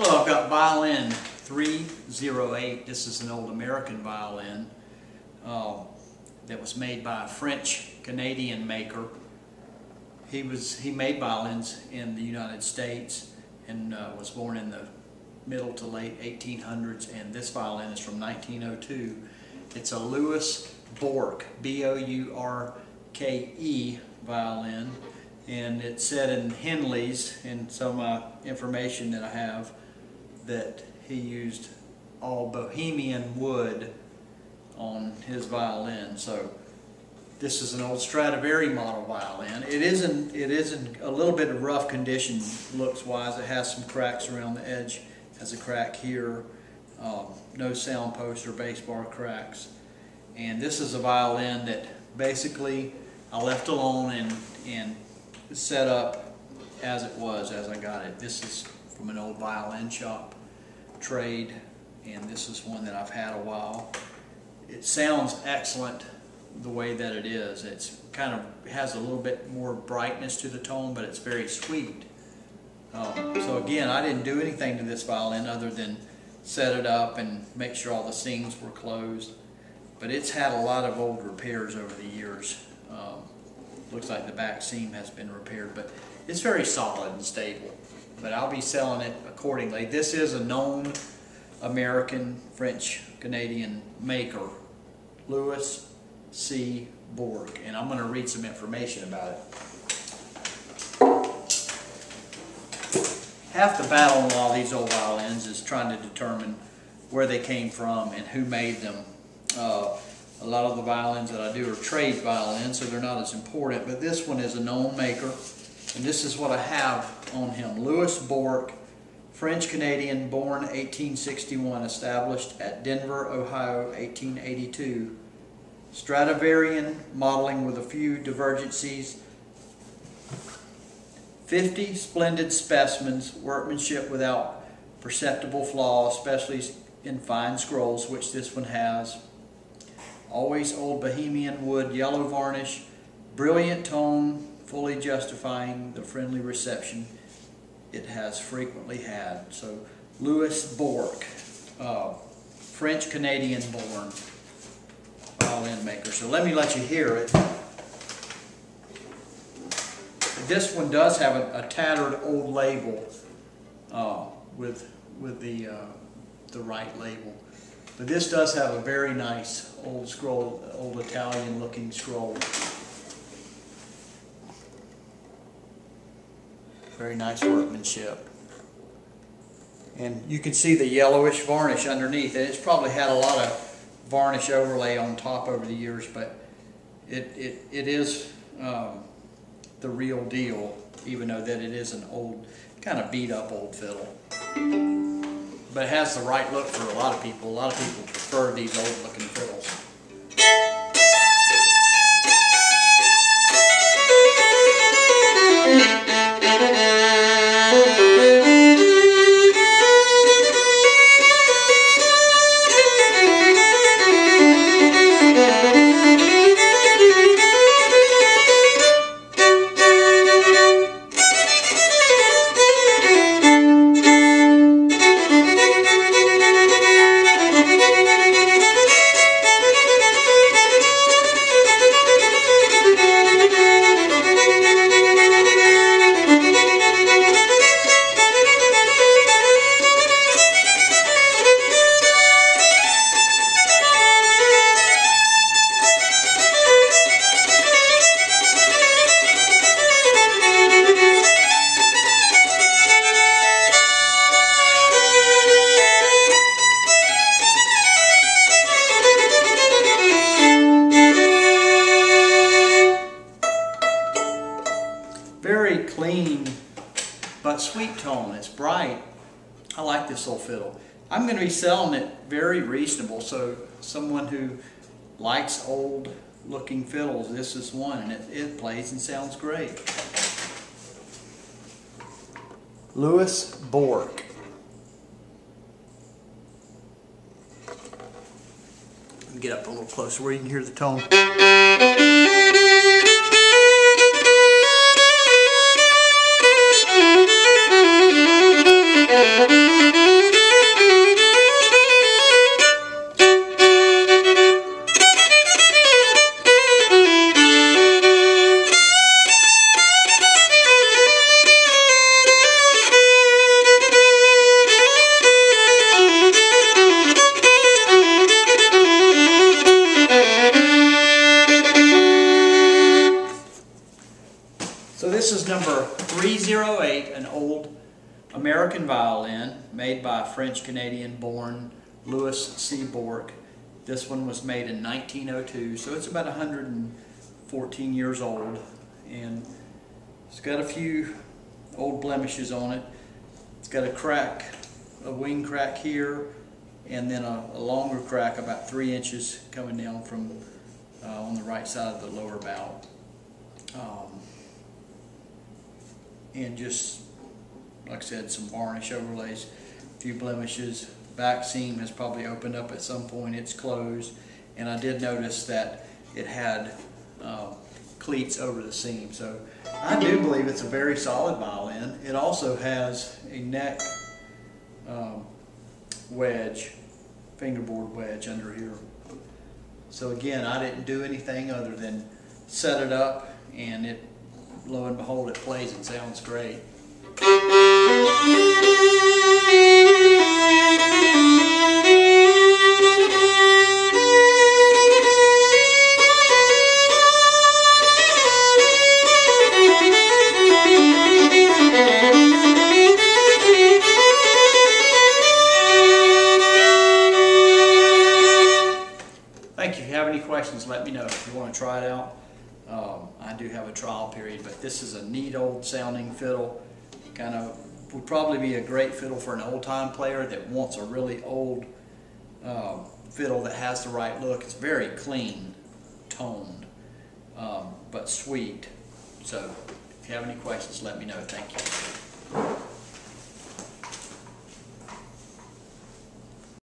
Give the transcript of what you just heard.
Hello, I've got Violin 308. This is an old American violin that was made by a French-Canadian maker. He made violins in the United States and was born in the middle to late 1800s, and this violin is from 1902. It's a Louis Bourke, B-O-U-R-K-E violin, and it's set in Henley's, and some information that I have that he used all Bohemian wood on his violin. So this is an old Stradivari model violin. It is in a little bit of rough condition looks wise. It has some cracks around the edge. It has a crack here. No sound post or bass bar cracks. And this is a violin that basically I left alone and set up as it was, as I got it. This is from an old violin shop trade, and this is one that I've had a while. It sounds excellent the way that it is. It's kind of has a little bit more brightness to the tone, but it's very sweet. So again, I didn't do anything to this violin other than set it up and make sure all the seams were closed. But it's had a lot of old repairs over the years. Looks like the back seam has been repaired, but it's very solid and stable. But I'll be selling it accordingly. This is a known American, French, Canadian maker, Louis C. Bourke, and I'm going to read some information about it. Half the battle in a lot of these old violins is trying to determine where they came from and who made them. A lot of the violins that I do are trade violins, so they're not as important, but this one is a known maker, and this is what I have on him. Louis Bourke, French-Canadian, born 1861, established at Denver, Ohio, 1882. Stradivarian, modeling with a few divergencies. 50 splendid specimens, workmanship without perceptible flaw, especially in fine scrolls, which this one has. Always old Bohemian wood, yellow varnish, brilliant tone, fully justifying the friendly reception it has frequently had. So Louis Bourke, French-Canadian born violin maker. So let me let you hear it. This one does have a tattered old label with the right label. But this does have a very nice old scroll, old Italian looking scroll. Very nice workmanship. And you can see the yellowish varnish underneath. And it's probably had a lot of varnish overlay on top over the years, but it is the real deal, even though that it is an old, kind of beat up old fiddle. But it has the right look for a lot of people. A lot of people prefer these old looking fiddles. Very clean but sweet tone. It's bright. I like this old fiddle. I'm going to be selling it very reasonable, so someone who likes old looking fiddles, this is one, and it plays and sounds great. Louis Bourke. Let me get up a little closer where you can hear the tone. So this is number 308, an old American violin made by French-Canadian born Louis C. Bourke. This one was made in 1902, so it's about 114 years old, and it's got a few old blemishes on it. It's got a crack, a wing crack here, and then a longer crack about 3 inches coming down from on the right side of the lower bow. And just, like I said, some varnish overlays, a few blemishes. Back seam has probably opened up at some point, it's closed, and I did notice that it had cleats over the seam, so I do believe it's a very solid violin. It also has a neck wedge, fingerboard wedge under here. So again, I didn't do anything other than set it up, and it, lo and behold, it plays and sounds great. Thank you. If you have any questions, let me know. If you want to try it out, I do have a trial period, but this is a neat old sounding fiddle. Kind of would probably be a great fiddle for an old time player that wants a really old fiddle that has the right look. It's very clean toned, but sweet. So if you have any questions, let me know. Thank you.